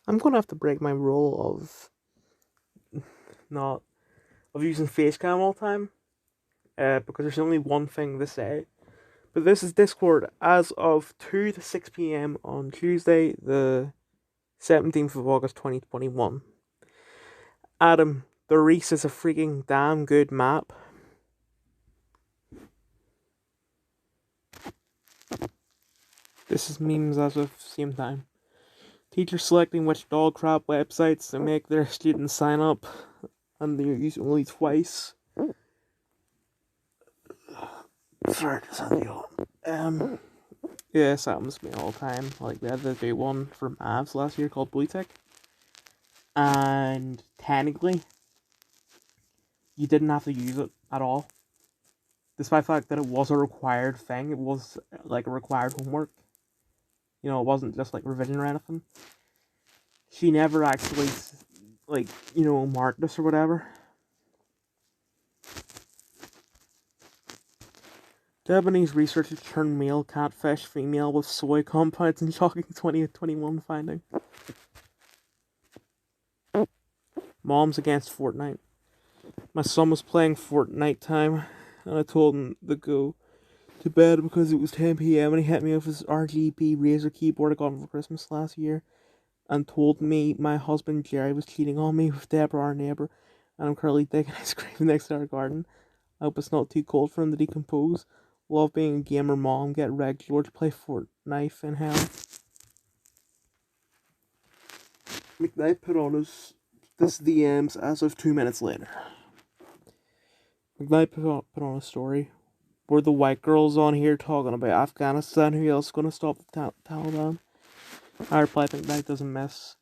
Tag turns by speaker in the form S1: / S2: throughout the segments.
S1: I'm gonna have to break my rule of not of using Facecam all the time, because there's only one thing to say. But this is Discord as of 2 to 6 p.m. on Tuesday, the 17th of August 2021. Adam, the Reese is a freaking damn good map. This is memes as of same time. Teachers selecting which dog crap websites to make their students sign up, and they're used only twice. Sorry, just had to go. Yeah, this happens to me all the time. Like, we had the big one for Mavs last year called BlueTick. And technically, you didn't have to use it at all. Despite the fact that it was a required thing, it was like a required homework. You know, it wasn't just like revision or anything. She never actually, like, marked us or whatever. Japanese researchers turned male catfish female with soy compounds in shocking 2021 finding. Moms against Fortnite. My son was playing Fortnite time, and I told him to go to bed because it was 10 p.m. and he hit me with his RGB Razer keyboard I got him for Christmas last year, and told me my husband Jerry was cheating on me with Deborah, our neighbour, and I'm currently digging ice cream next to our garden. I hope it's not too cold for him to decompose. Love being a gamer mom. Get Reg George play Fortnite in hell. McKnight put on this DMs as of 2 minutes later. McKnight put on a story. Were the white girls on here talking about Afghanistan? Who else is going to stop the Taliban? I replied, McKnight doesn't miss.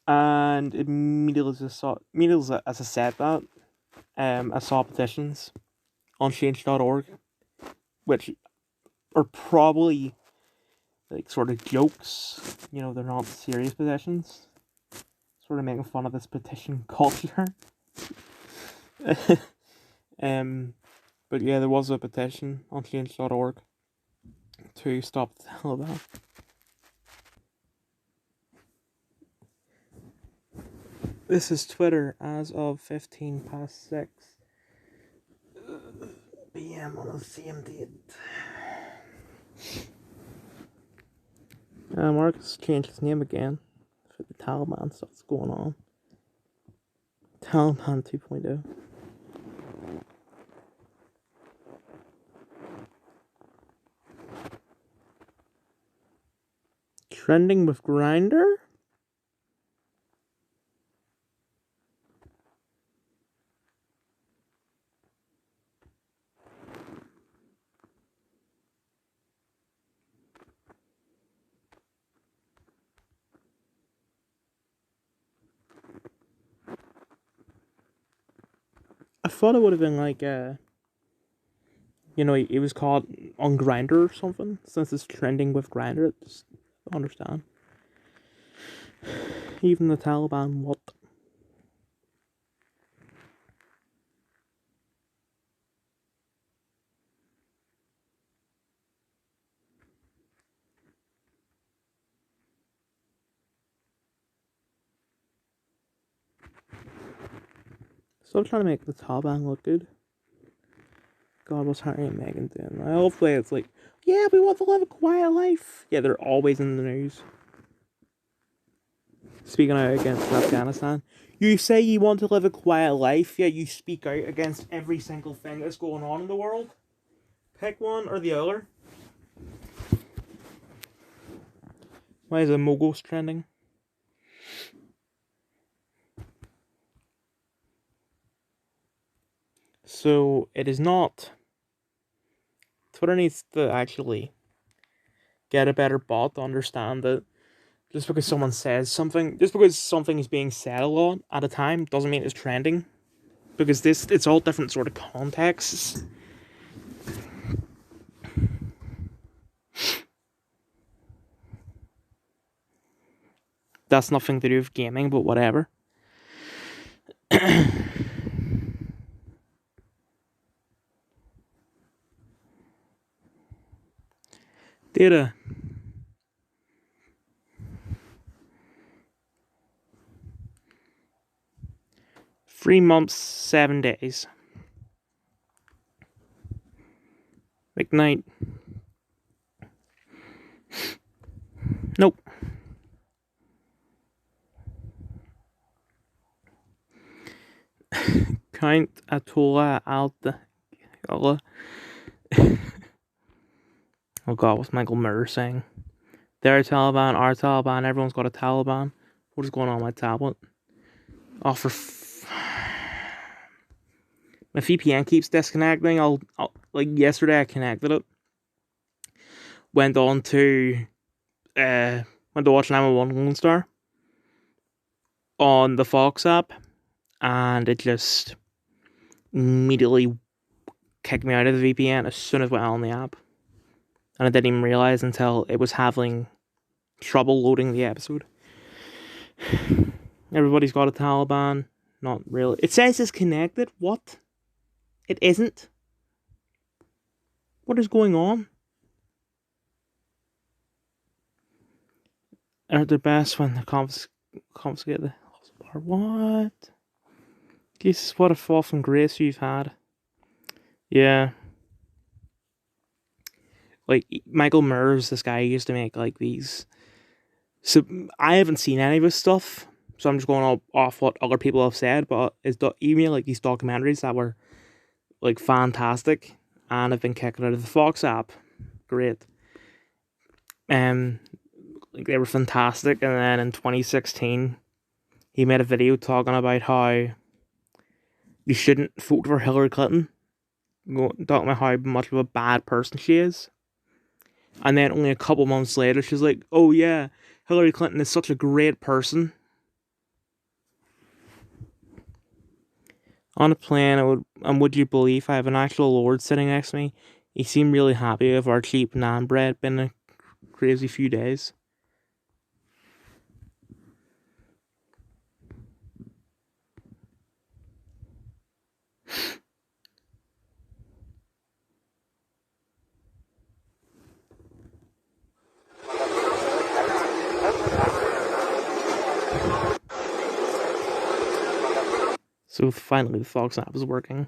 S1: And immediately as I said that, I saw petitions on change.org, which are probably like sort of jokes. They're not serious petitions. Sort of making fun of this petition culture. But yeah, there was a petition on change.org to stop the Taliban. This is Twitter as of 15 past 6 p.m. on the same date. Marcus changed his name again for the Taliban stuff's going on. Taliban 2.0. Trending with Grindr? I thought it would have been like, it was called on Grindr or something, since it's trending with Grindr. Just don't understand. Even the Taliban, what? Stop trying to make the Taliban look good. God, what's Harry and Meghan doing? Hopefully it's like, yeah, we want to live a quiet life. Yeah, they're always in the news. Speaking out against Afghanistan. You say you want to live a quiet life, yet you speak out against every single thing that's going on in the world. Pick one or the other. Why is a Mogos trending? So, it is not. Twitter needs to actually get a better bot to understand that just because someone says something, just because something is being said a lot at a time, doesn't mean it's trending. Because it's all different sort of contexts. That's nothing to do with gaming, but whatever. Data. 3 months, 7 days. McKnight. Nope. Count Atola Alta. Oh god, what's Michael Murr saying? They're Taliban, our Taliban, everyone's got a Taliban. What is going on with my tablet? Oh, my VPN keeps disconnecting. I'll like yesterday I connected it. Went to watch 911 Lone Star on the Fox app, and it just immediately kicked me out of the VPN as soon as I went on the app. And I didn't even realize until it was having trouble loading the episode. Everybody's got a Taliban. Not really. It says it's connected. What? It isn't. What is going on? Are the best when they confiscate the bar? What? Jesus, what a fall from grace you've had. Yeah. Like, Michael Murs, this guy used to make, like, these. So, I haven't seen any of his stuff, so I'm just going off what other people have said, but even, like, these documentaries that were, like, fantastic, and have been kicked out of the Fox app. Great. Like, they were fantastic, and then in 2016, he made a video talking about how you shouldn't vote for Hillary Clinton, talking about how much of a bad person she is. And then only a couple months later, she's like, oh yeah, Hillary Clinton is such a great person. On a plane, would you believe I have an actual Lord sitting next to me? He seemed really happy with our cheap naan bread. Been a crazy few days. So finally the Fox app is working.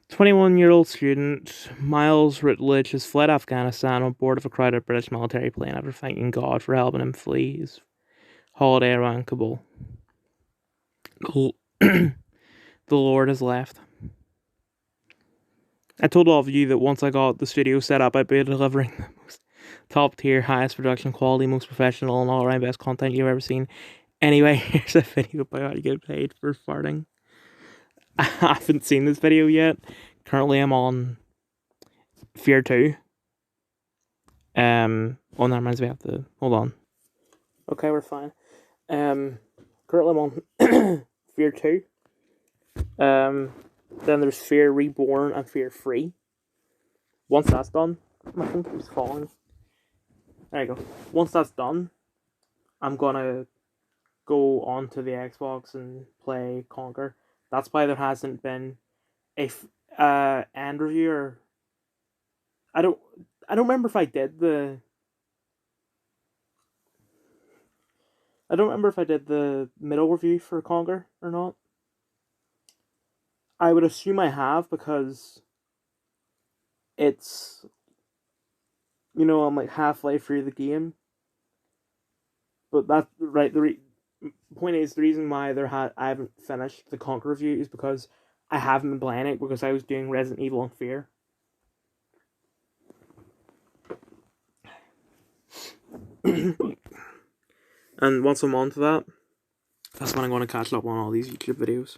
S1: 21-year-old student Miles Rutledge has fled Afghanistan on board of a crowded British military plane after thanking God for helping him flee his holiday around Kabul. The Lord has left. I told all of you that once I got the studio set up, I'd be delivering the most top tier, highest production quality, most professional, and all around best content you've ever seen. Anyway, here's a video about how to get paid for farting. I haven't seen this video yet. Currently, I'm on Fear 2. That reminds me, I have to hold on. Okay, we're fine. Currently, I'm on Fear 2. Then there's Fear Reborn and Fear Free. Once that's done, my phone keeps falling. There you go. Once that's done, I'm gonna go onto the Xbox and play Conquer. That's why there hasn't been a end review, or I don't remember if I did the middle review for Conquer or not. I would assume I have, because it's, I'm like halfway through the game. But that's right. The point is, the reason why I haven't finished the Conquer review is because I haven't been playing it, because I was doing Resident Evil and Fear. And once I'm on to that, that's when I'm going to catch up on all these YouTube videos.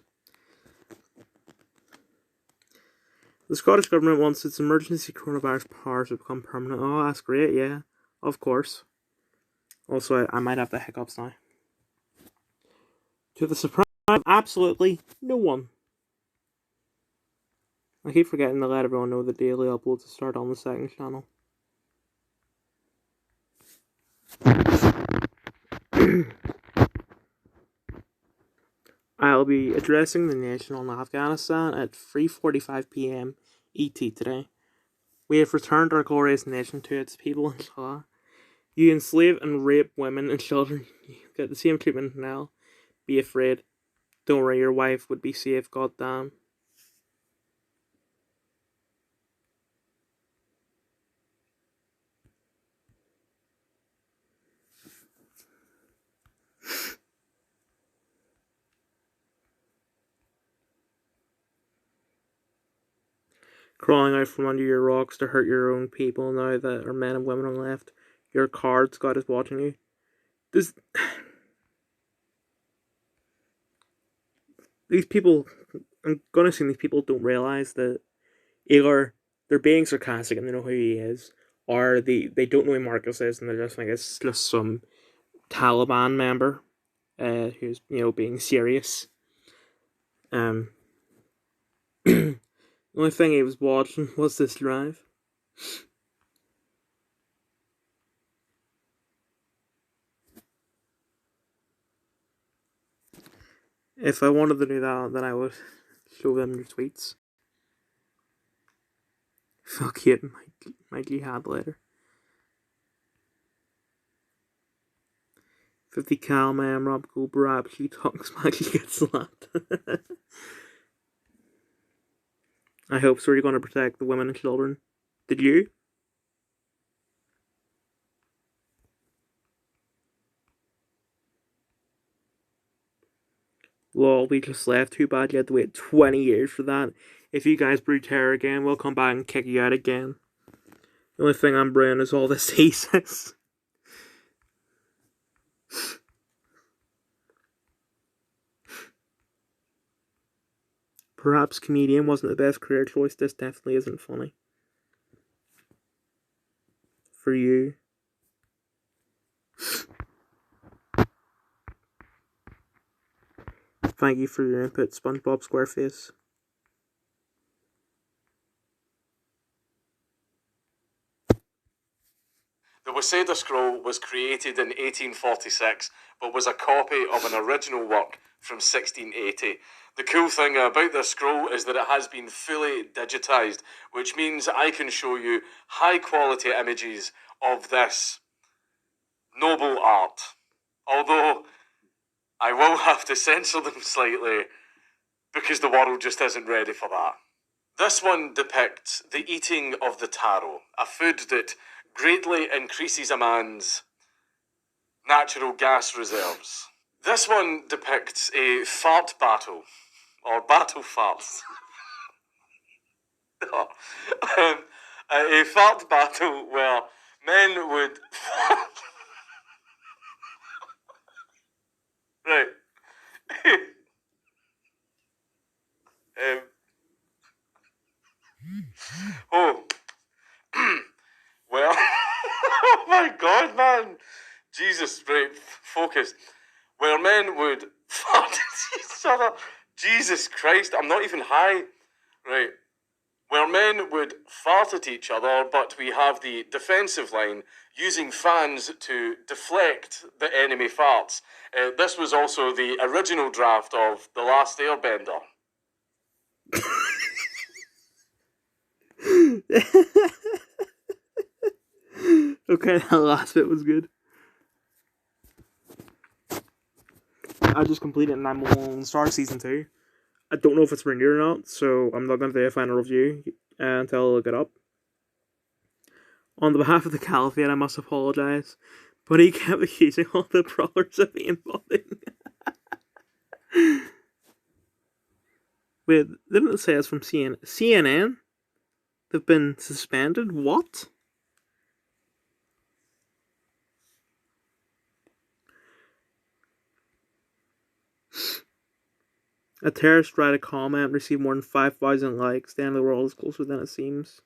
S1: The Scottish Government wants its emergency coronavirus powers to become permanent. Oh, that's great, yeah. Of course. Also, I might have the hiccups now. To the surprise of absolutely no one. I keep forgetting to let everyone know the daily uploads to start on the second channel. I'll be addressing the nation on Afghanistan at 3:45 p.m. ET today. We have returned our glorious nation to its people, inshallah. You enslave and rape women and children, you get the same treatment now. Be afraid. Don't worry, your wife would be safe, goddamn. Crawling out from under your rocks to hurt your own people now that are men and women on left. Your cards, God is watching you. This, these people, I'm gonna assume these people don't realize that either they're being sarcastic and they know who he is, or they don't know who Marcus is and they're just like, it's just some Taliban member who's, being serious. The only thing he was watching was this drive. If I wanted to do that, then I would show them your tweets. Fuck it, Mikey had later. 50 cal man, Rob Cooper actually talks, Mikey gets slapped. I hope so. You're going to protect the women and children. Did you? Lol, we just left. Too bad you had to wait 20 years for that. If you guys brew terror again, we'll come back and kick you out again. The only thing I'm brewing is all this thesis. Perhaps comedian wasn't the best career choice. This definitely isn't funny. For you. Thank you for your input, SpongeBob SquareFace.
S2: The Waseda Scroll was created in 1846, but was a copy of an original work from 1680. The cool thing about this scroll is that it has been fully digitized, which means I can show you high quality images of this noble art. Although I will have to censor them slightly because the world just isn't ready for that. This one depicts the eating of the taro, a food that greatly increases a man's natural gas reserves. This one depicts a fart battle, or battle farts. A fart battle where men would... Right. Oh. Well, oh my god, man. Jesus, right, focus. Where men would fart at each other. Jesus Christ, I'm not even high. Right. Where men would fart at each other, but we have the defensive line using fans to deflect the enemy farts. This was also the original draft of The Last Airbender.
S1: Okay, that last bit was good. I just completed and I'm on Star Season 2. I don't know if it's renewed or not, so I'm not going to do a final review until I look it up. On the behalf of the Caliphate, I must apologise, but he kept accusing all the brothers of being budding. Wait, didn't it say it's from CNN? They've been suspended? What? A terrorist Reddit comment received more than 5,000 likes. The end of the world is closer than it seems.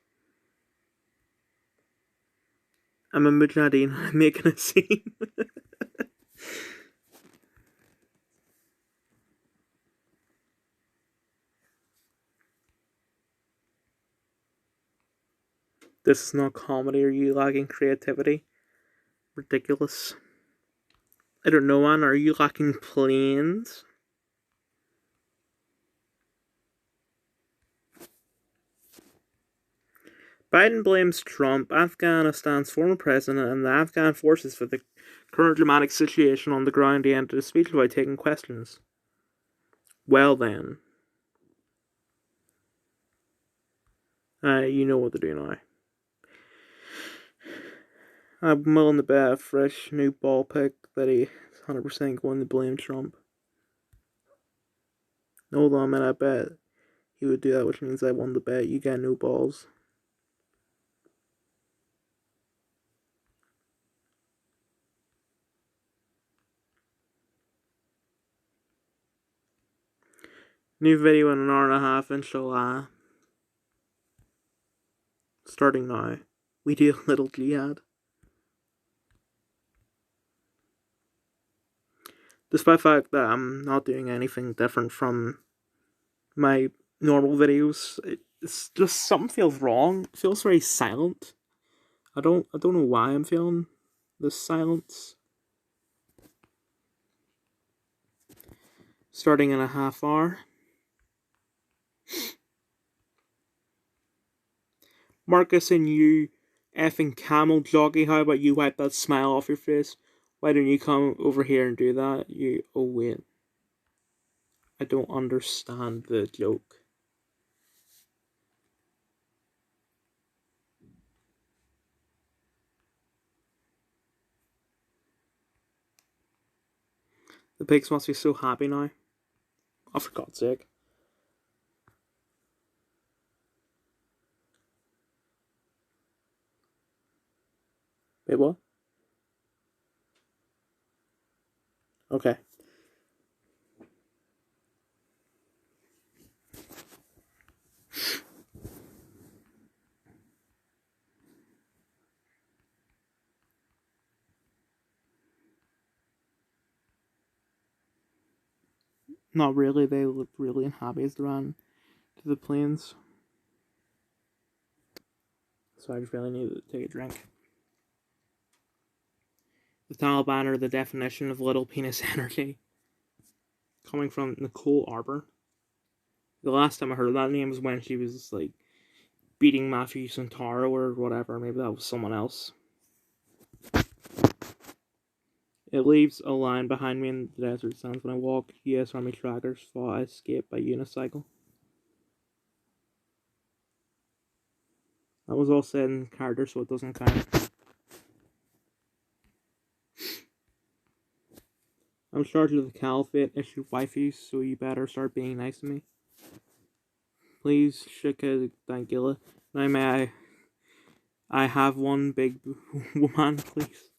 S1: I'm a mujahideen. I'm making a scene. This is not comedy. Are you lacking creativity? Ridiculous. I don't know, man. Are you lacking planes? Biden blames Trump, Afghanistan's former president, and the Afghan forces for the current dramatic situation on the ground. He ended his speech by taking questions. Well then. You know what to do now. I'm willing to bet a fresh new ball pick that he's 100% going to blame Trump. Hold on a minute, I bet he would do that, which means I won the bet. You got new balls. New video in an hour and a half, inshallah. Starting now. We do a little jihad. Despite the fact that I'm not doing anything different from my normal videos, it's just something feels wrong. It feels very silent. I don't know why I'm feeling this silence. Starting in a half hour. Marcus and you effing camel jockey, how about you wipe that smile off your face? Why don't you come over here and do that? You, oh wait. I don't understand the joke. The pigs must be so happy now. Oh, for God's sake. Wait, what? Okay. Not really, they look really unhappy as they ran to the plains. So I just really need to take a drink. The Taliban are the definition of little penis energy. Coming from Nicole Arbor. The last time I heard that name was when she was like beating Matthew Santaro or whatever. Maybe that was someone else. It leaves a line behind me in the desert sands when I walk. US Army trackers thought I escaped by unicycle. That was all said in character, so it doesn't count. I'm charged with the caliphate, issued wifey, so you better start being nice to me. Please, Shika Dangila. Now may I have one big woman, please?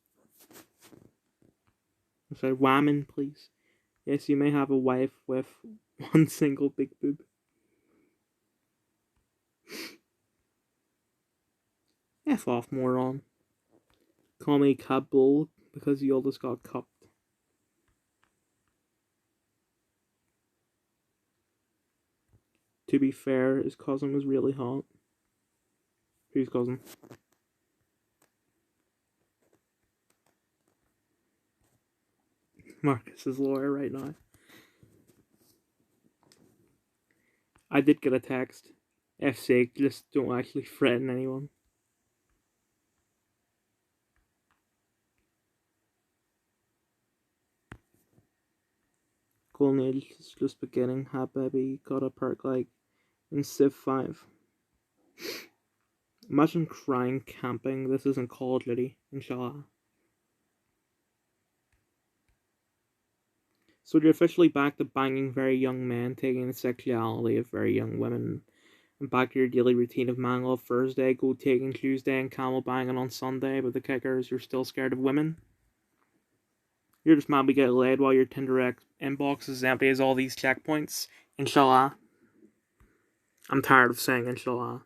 S1: I'm sorry, woman, please. Yes, you may have a wife with one single big boob. F off, moron. Call me Kabul because you all just got cucked. To be fair, his cousin was really hot. Whose cousin? Marcus's lawyer right now. I did get a text. F's sake, just don't actually threaten anyone. Colonial is just beginning. Ha baby, got a perk like in Civ 5. Imagine crying camping. This isn't Call of Duty, inshallah. So you're officially back to banging very young men, taking the sexuality of very young women, and back to your daily routine of man love Thursday, gold taking Tuesday, and camel banging on Sunday, but the kicker is you're still scared of women. You're just mad we get laid while your Tinder inbox is empty as all these checkpoints. Inshallah. I'm tired of saying inshallah.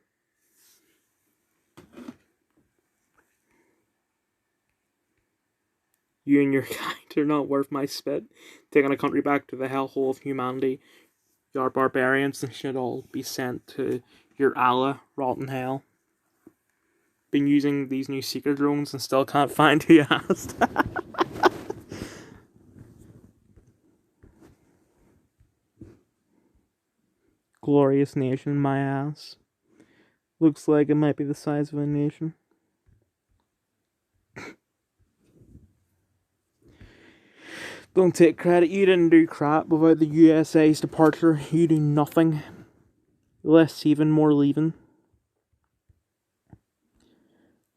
S1: You and your kind are not worth my spit. Taking a country back to the hellhole of humanity. Your barbarians and should all be sent to your Allah, rotten hell. Been using these new seeker drones and still can't find who you asked. Glorious nation, my ass. Looks like it might be the size of a nation. Don't take credit, you didn't do crap. Without the USA's departure, you do nothing. Less even, more leaving.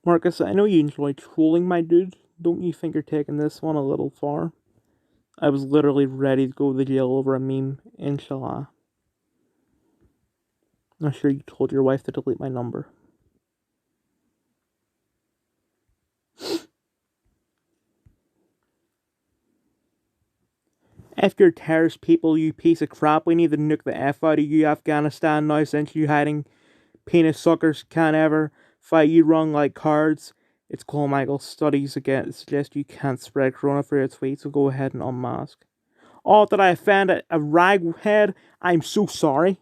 S1: Marcus, I know you enjoy trolling, my dude. Don't you think you're taking this one a little far? I was literally ready to go to jail over a meme, inshallah. I'm sure you told your wife to delete my number. After terrorist people, you piece of crap, we need to nuke the F out of you, Afghanistan, now since you hiding penis suckers can't ever fight you wrong like cards. It's cool, Michael. Studies again suggest you can't spread corona through your tweets, so go ahead and unmask. Oh, did I offend a raghead? I'm so sorry.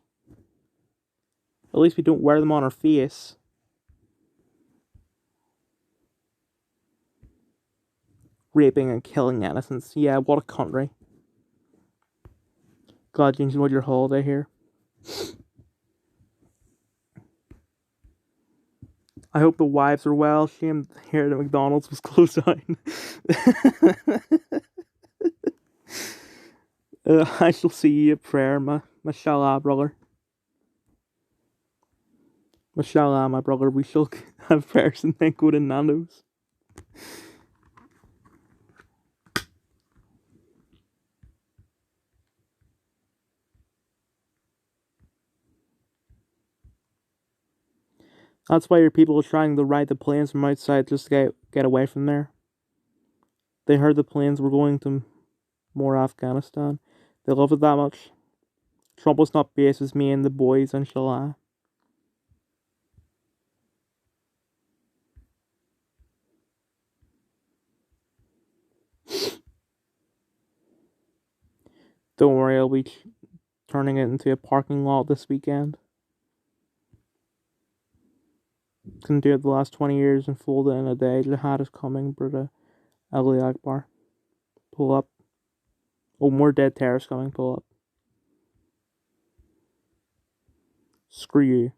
S1: At least we don't wear them on our face. Raping and killing innocents. Yeah, what a country. Glad you enjoyed your holiday here. I hope the wives are well. Shame here that McDonald's was closed down. I shall see you at prayer, mashallah, brother. Mashallah, my brother. We shall have prayers and then go to Nando's. That's why your people are trying to ride the planes from outside just to get away from there. They heard the planes were going to more Afghanistan. They love it that much. Trump was not based with me and the boys, inshallah. Don't worry, I'll be turning it into a parking lot this weekend. Couldn't do it the last 20 years and fold it in a day. Jihad is coming, brother. Ali Akbar. Pull up. Oh, more dead terrorists coming. Pull up. Screw you.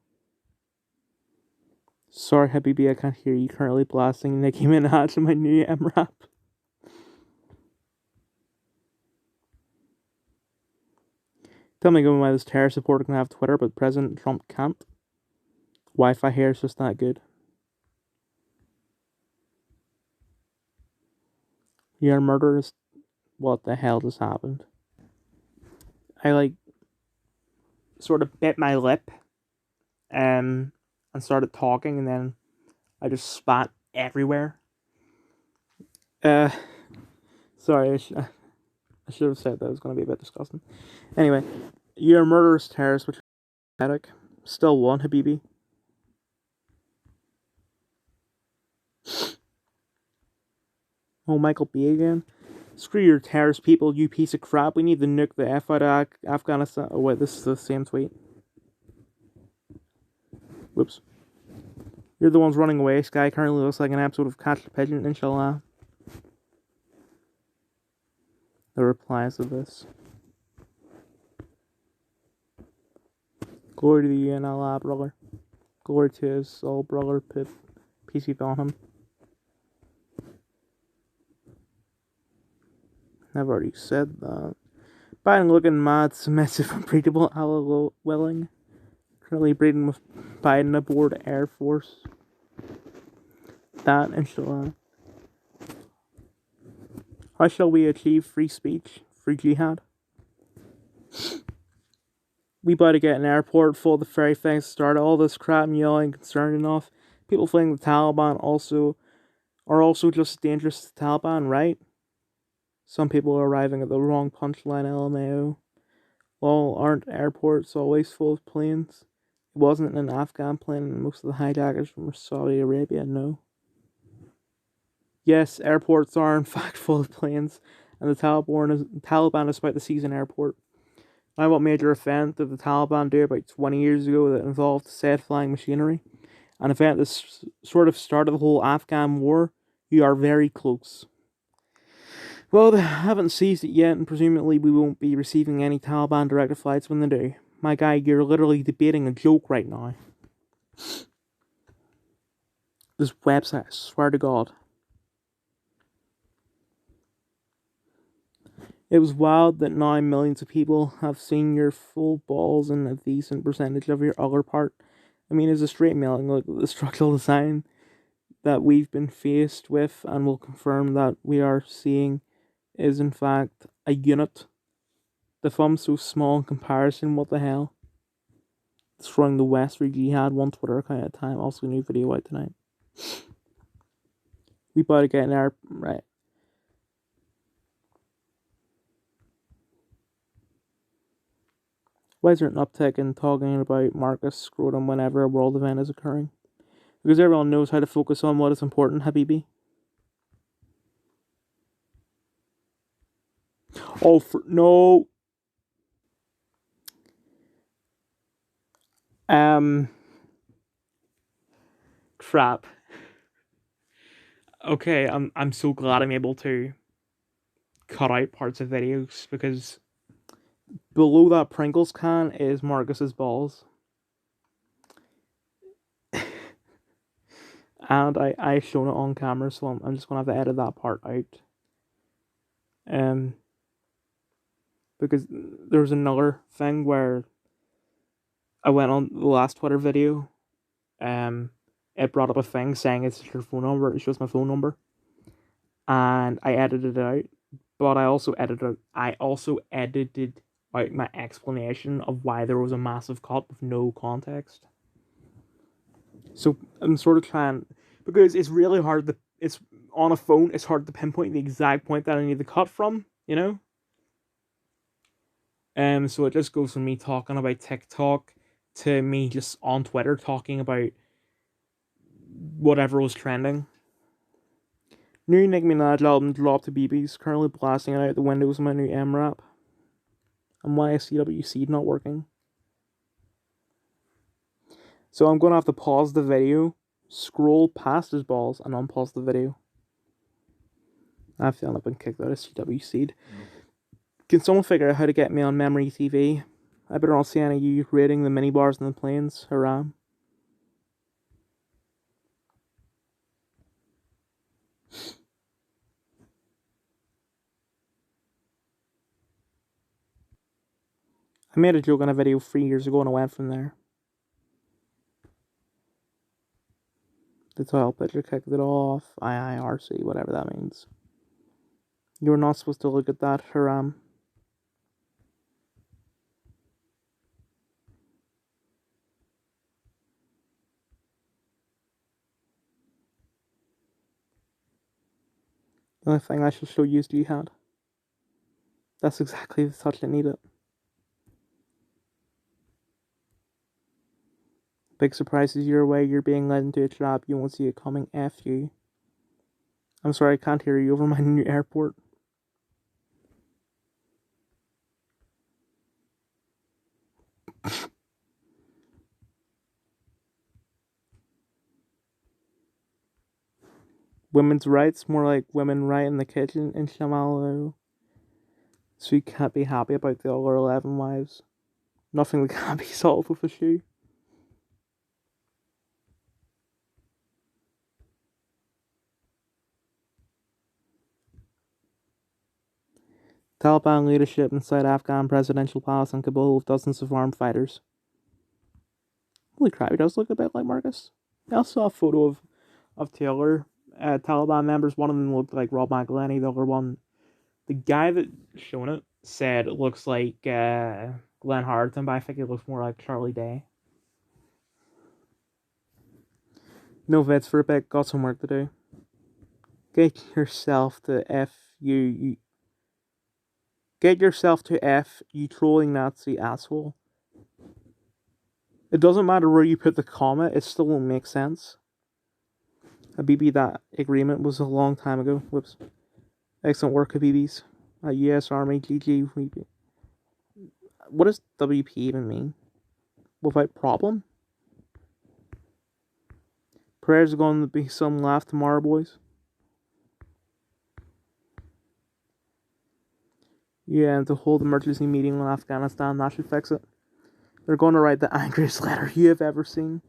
S1: Sorry, Habibi, I can't hear you. Currently blasting Nicki Minaj in my new M-Rap. Tell me again why this terror supporter can have Twitter, but President Trump can't. Wi-Fi here is just not good. You're murderers. What the hell just happened? I sort of bit my lip, and started talking, and then I just spat everywhere. Sorry, I should have said that was going to be a bit disgusting. Anyway, you're a murderous terrorist, which is pathetic. Still one, Habibi. Oh, Michael B. again. Screw your terrorist people, you piece of crap. We need to nuke the F out of Afghanistan. Oh, wait, this is the same tweet. Whoops. You're the ones running away. Sky currently looks like an episode of Catch the Pigeon, inshallah. The replies to this. Glory to you and Allah, brother. Glory to his soul, brother. Peace be upon him. I've already said that. Biden looking mad, submissive, unbreakable, Allah willing. Currently breeding with Biden aboard Air Force. That, inshallah. How shall we achieve free speech? Free jihad? We about to get an airport full of the very things started all this crap and yelling concerned enough. People think the Taliban are also just as dangerous as the Taliban, right? Some people are arriving at the wrong punchline, LMAO. Well, aren't airports always full of planes? It wasn't an Afghan plane, and most of the hijackers from Saudi Arabia, no. Yes, airports are in fact full of planes, and the Taliban is about to seize an airport. Now, what major event did the Taliban do about 20 years ago that involved said flying machinery? An event that sort of started the whole Afghan war? You are very close. Well, they haven't seized it yet, and presumably we won't be receiving any Taliban-directed flights when they do. My guy, you're literally debating a joke right now. This website, I swear to God. It was wild that now millions of people have seen your full balls and a decent percentage of your other part. I mean, as a straight male, look at the structural design that we've been faced with and will confirm that we are seeing is in fact a unit. The thumb's so small in comparison, what the hell? Destroying the West for Jihad, one Twitter account at a time. Also, new video out tonight. We better get in there, right? Why is there an uptick in talking about Marcus Scrotum whenever a world event is occurring? Because everyone knows how to focus on what is important, Habibi. Oh, no. Crap. Okay, I'm so glad I'm able to cut out parts of videos because below that Pringles can is Marcus's balls. And I shown it on camera, so I'm just gonna have to edit that part out. Because there's another thing where I went on the last Twitter video. It brought up a thing saying it's your phone number. It shows my phone number, and I edited it out. But I also edited out my explanation of why there was a massive cut with no context. So I'm sort of trying, because it's really hard to, it's on a phone, it's hard to pinpoint the exact point that I need to cut from, you know? So it just goes from me talking about TikTok to me just on Twitter talking about whatever was trending. New Nicki Minaj album dropped to BB's, currently blasting it out the windows of my new M rap. And why is CWC not working? So I'm gonna have to pause the video, scroll past his balls, and unpause the video. I feel I've been kicked out of CWC. Can someone figure out how to get me on Memory TV? I better not see any of you raiding the mini bars and the planes. Hurrah. I made a joke on a video 3 years ago and I went from there. The title picture kicked it off. IIRC, whatever that means. You were not supposed to look at that, Haram. The only thing I shall show you is Jihad. That's exactly the touch I needed. Big surprises your way, you're being led into a trap, you won't see it coming. F you. I'm sorry, I can't hear you over my new airport. Women's rights, more like women right in the kitchen in Shamalo. So you can't be happy about the other 11 wives. Nothing that can't be solved with a shoe. Taliban leadership inside Afghan presidential palace in Kabul with dozens of armed fighters. Holy crap, he does look a bit like Marcus. I also saw a photo of two other Taliban members. One of them looked like Rob McElhenney. The other one, the guy that shown it said it looks like Glenn Harrington, but I think it looks more like Charlie Day. No vids for a bit, got some work to do. Get yourself to F you. Get yourself to F, you trolling Nazi asshole. It doesn't matter where you put the comma, it still won't make sense. Habibi, that agreement was a long time ago. Whoops. Excellent work, Habibis. US Army, GG. What does WP even mean? Without problem? Prayers are going to be some laugh tomorrow, boys. Yeah, and to hold emergency meeting in Afghanistan, that should fix it. They're going to write the angriest letter you have ever seen.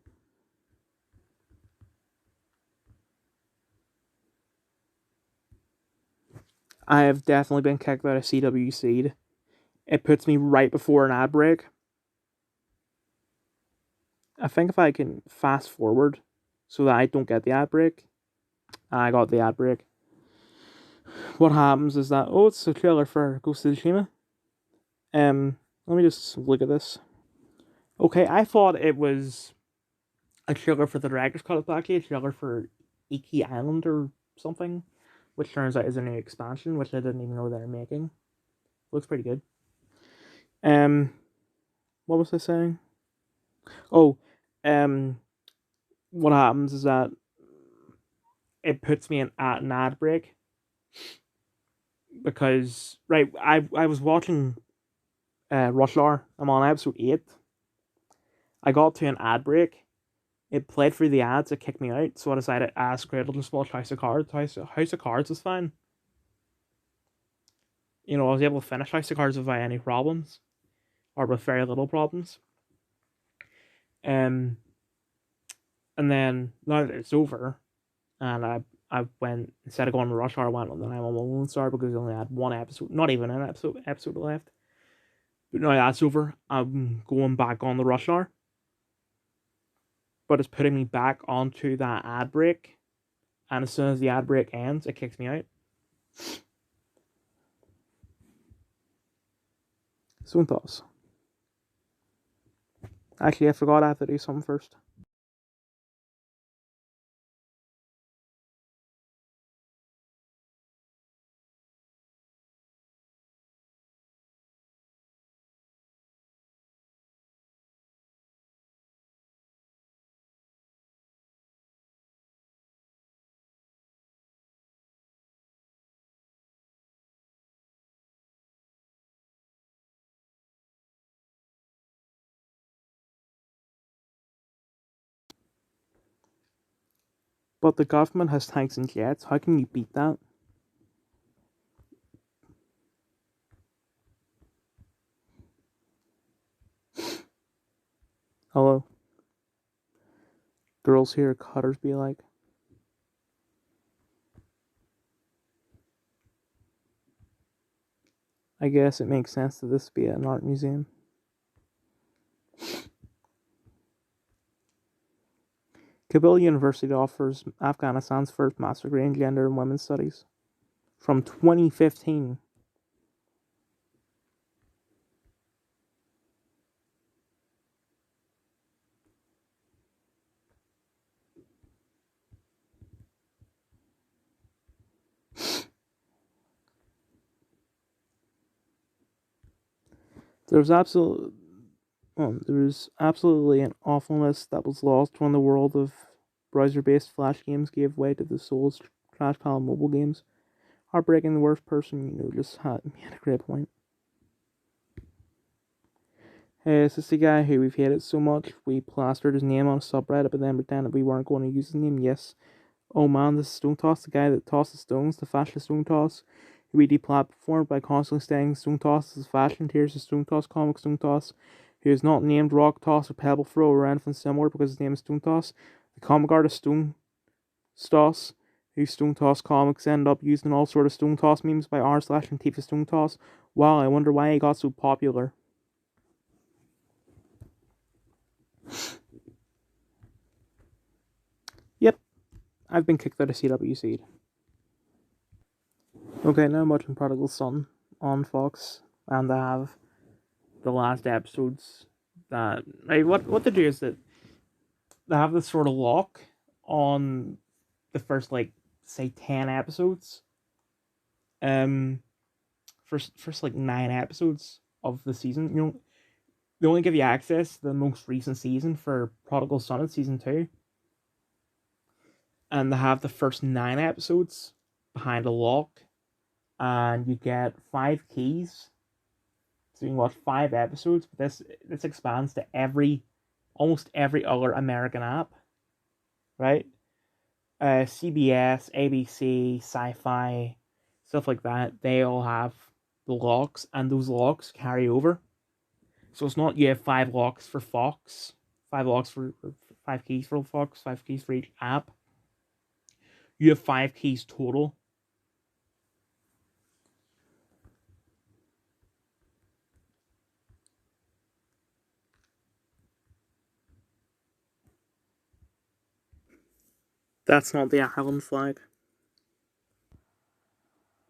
S1: I have definitely been kicked out of CW Seed. It puts me right before an ad break. I think if I can fast forward so that I don't get the ad break, I got the ad break. What happens is that, oh, it's a trailer for Ghost of Tsushima. Let me just look at this. Okay, I thought it was a trailer for the director's cut. It's actually a trailer for Iki Island or something, which turns out is a new expansion, which I didn't even know they were making. Looks pretty good. What was I saying? Oh, what happens is that it puts me at an ad break because right, I was watching Rush Hour. I'm on episode 8. I got to an ad break. It played through the ads. It kicked me out, so I decided, screw it, I'll just watch House of Cards. House of Cards is fine. You know, I was able to finish House of Cards without any problems, or with very little problems. And then now that it's over, and I went, instead of going to Rush Hour, I went on the 911 Star because we only had one episode, not even an episode left. But now that's over, I'm going back on the Rush Hour. But it's putting me back onto that ad break, and as soon as the ad break ends, it kicks me out. So thoughts. Actually, I forgot I have to do something first. But the government has tanks and jets. How can you beat that? Hello. Girls here, cutters be like. I guess it makes sense that this be an art museum. Kabul University offers Afghanistan's first master degree in gender and women's studies. From 2015. There was absolutely an awfulness that was lost when the world of browser-based flash games gave way to the souls trash pile of mobile games. Heartbreaking, the worst person just had a great point. Hey, is this the guy who we've hated so much we plastered his name on a subreddit but then pretended we weren't going to use his name? Yes. Oh man, this is Stone Toss, the guy that tosses stones, the fascist Stone Toss, who we deplatformed by constantly saying Stone Toss is fashion. Here's the Stone Toss comic Stone Toss, who is not named Rock Toss or Pebble Throw or anything similar because his name is Stone Toss. The comic artist Stone Toss, whose Stone Toss comics end up used in all sort of Stone Toss memes by r/Antifa Stone Toss. Wow, I wonder why he got so popular. Yep, I've been kicked out of CW Seed. Okay, now I'm watching Prodigal Son on Fox, and I have the last episodes that what they do is that they have this sort of lock on the first like say 10 episodes. First like 9 episodes of the season. They only give you access to the most recent season for Prodigal Son in season 2. And they have the first 9 episodes behind a lock, and you get 5 keys. So you can watch 5 episodes, but this expands to almost every other American app, right? CBS, ABC, Sci-Fi, stuff like that. They all have the locks, and those locks carry over. So it's not you have 5 locks for Fox, 5 locks for 5 keys for Fox, 5 keys for each app. You have 5 keys total. That's not the Ireland flag.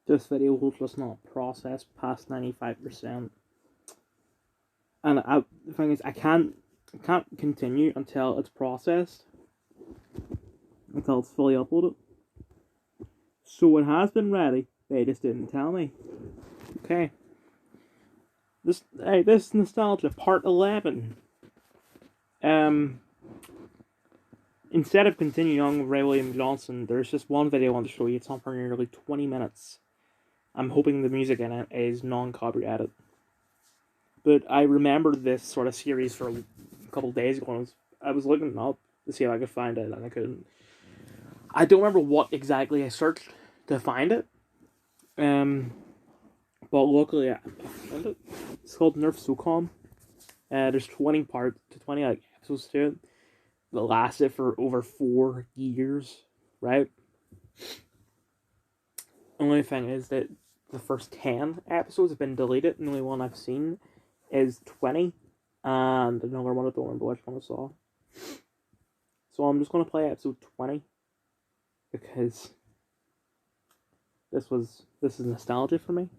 S1: This video will just not process past 95%. And the thing is, I can't continue until it's processed, until it's fully uploaded. So it has been ready. They just didn't tell me. Okay. This is nostalgia part 11. Instead of continuing on with Ray William Johnson, there's just one video I want to show you. It's on for nearly 20 minutes. I'm hoping the music in it is non-copyrighted. But I remembered this sort of series for a couple days ago. I was looking up to see if I could find it, and I couldn't. I don't remember what exactly I searched to find it. But luckily I found it. It's called Nerf SOCOM. There's 20 episodes to it. That lasted for over 4 years, right? Only thing is that the first 10 episodes have been deleted, and the only one I've seen is 20, and another one I don't remember which one I saw. So I'm just going to play episode 20, because this is nostalgia for me.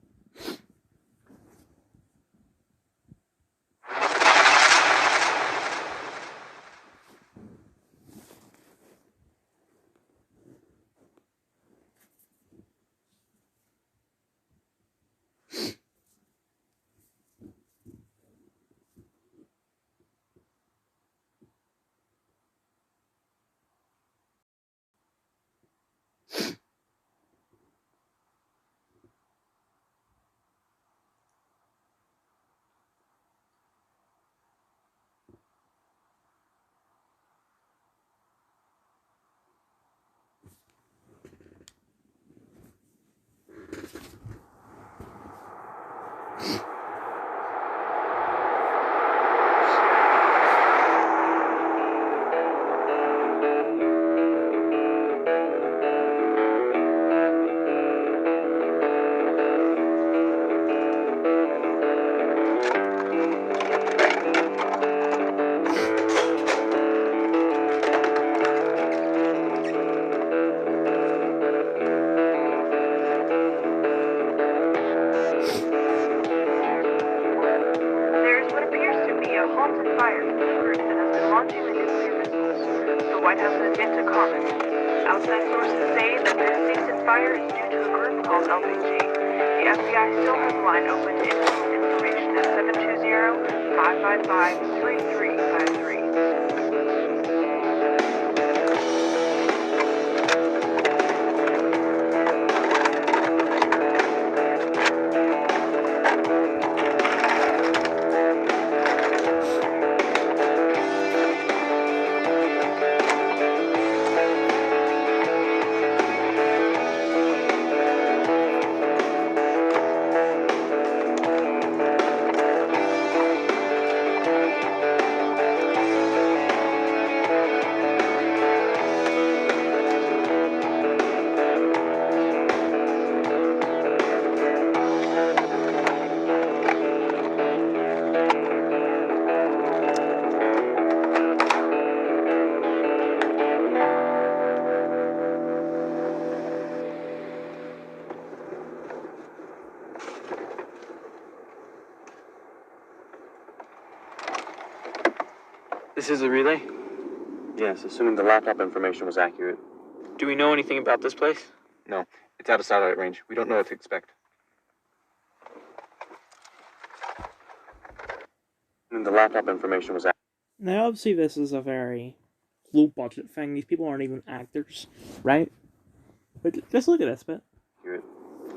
S3: Outside sources say that the recent fire is due to a group called LPG. The FBI still has a line open to information at 720-555-3353.
S4: This is a relay?
S5: Yes, assuming the laptop information was accurate.
S4: Do we know anything about this place?
S5: No, it's out of satellite range. We don't know what to expect. And the laptop information was accurate.
S1: Now, obviously, this is a very low-budget thing. These people aren't even actors, right? But just look at this bit.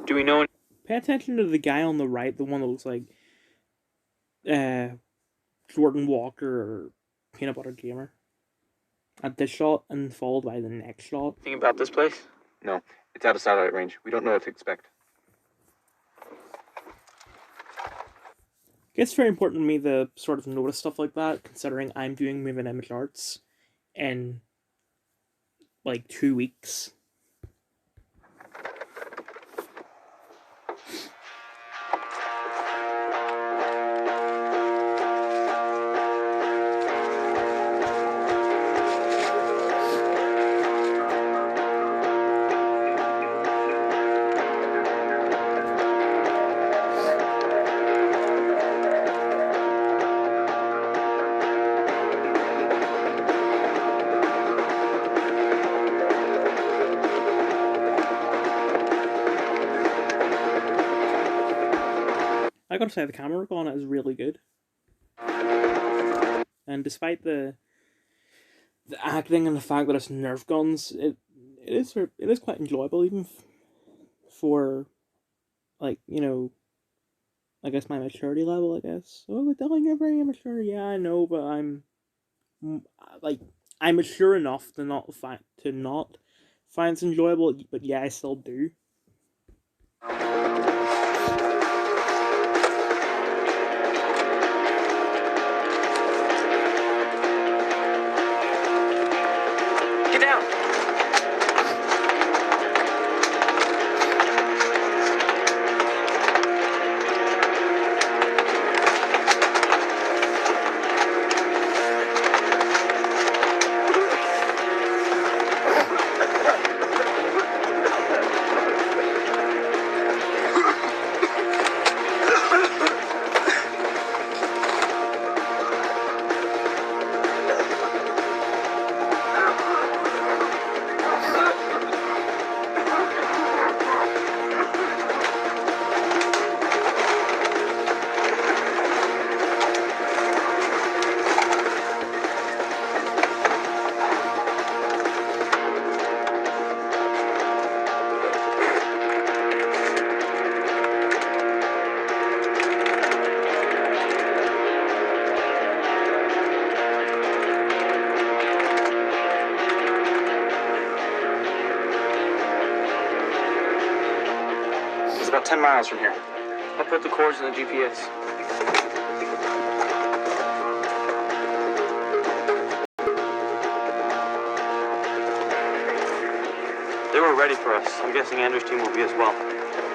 S4: Do we know?
S1: Pay attention to the guy on the right, the one that looks like Jordan Walker or Peanut Butter Gamer. At this shot, and followed by the next shot.
S4: Anything about this place?
S5: No, it's out of satellite range. We don't know what to expect.
S1: It's very important to me to sort of notice stuff like that, considering I'm doing moving image arts in like 2 weeks. I gotta say, the camera work on it is really good. And despite the acting and the fact that it's Nerf guns, it is quite enjoyable, even for, like, you know, I guess my maturity level. I guess. Oh, we're telling you're very immature. Yeah, I know, but like, I'm mature enough to not find it enjoyable. But yeah, I still do.
S4: Get down!
S5: It's about 10 miles from here.
S4: I'll put the coordinates in the GPS. They were ready for us. I'm guessing Andrew's team will be as well.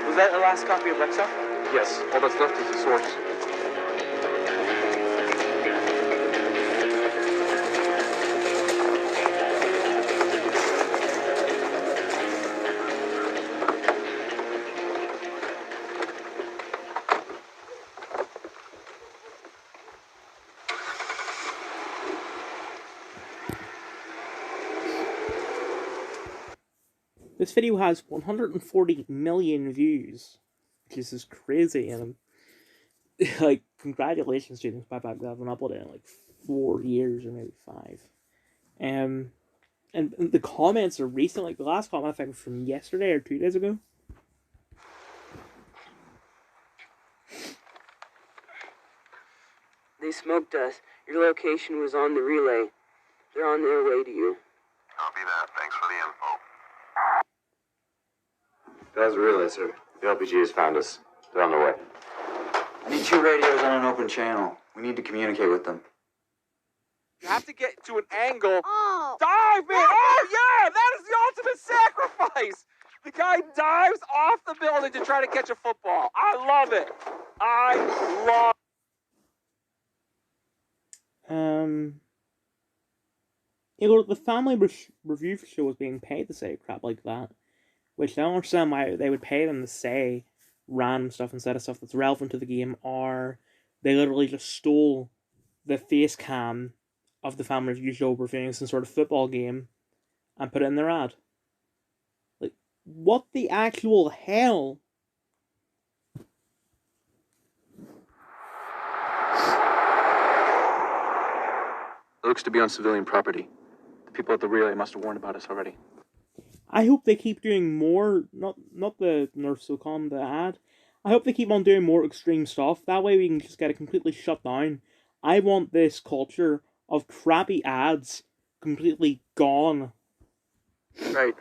S5: Was that the last copy of Lexa? Yes. All that's left is the source.
S1: This video has 140 million views, which is just crazy, and like, congratulations to them by fact that I haven't uploaded in like 4 years or maybe 5. And the comments are recent. Like, the last comment I think was from yesterday or 2 days ago.
S6: They smoked us. Your location was on the relay. They're on their way to you.
S7: Copy that. Thanks for the info.
S5: That was a relay, sir. The LPG has found us. They're on their way.
S8: I need 2 radios on an open channel. We need to communicate with them.
S9: You have to get to an angle. Oh. Dive, man! Oh, yeah! That is the ultimate sacrifice! The guy dives off the building to try to catch a football. I love it. I love
S1: You know, the family review show was being paid to say crap like that, which I don't understand why they would pay them to say random stuff instead of stuff that's relevant to the game, or they literally just stole the face cam of the family review show reviewing some sort of football game and put it in their ad. Like, what the actual hell?
S5: It looks to be on civilian property. The people at the relay must have warned about us already.
S1: I hope they keep doing more, not the Nerf SOCOM, the ad. I hope they keep on doing more extreme stuff. That way we can just get it completely shut down. I want this culture of crappy ads completely gone.
S4: Right.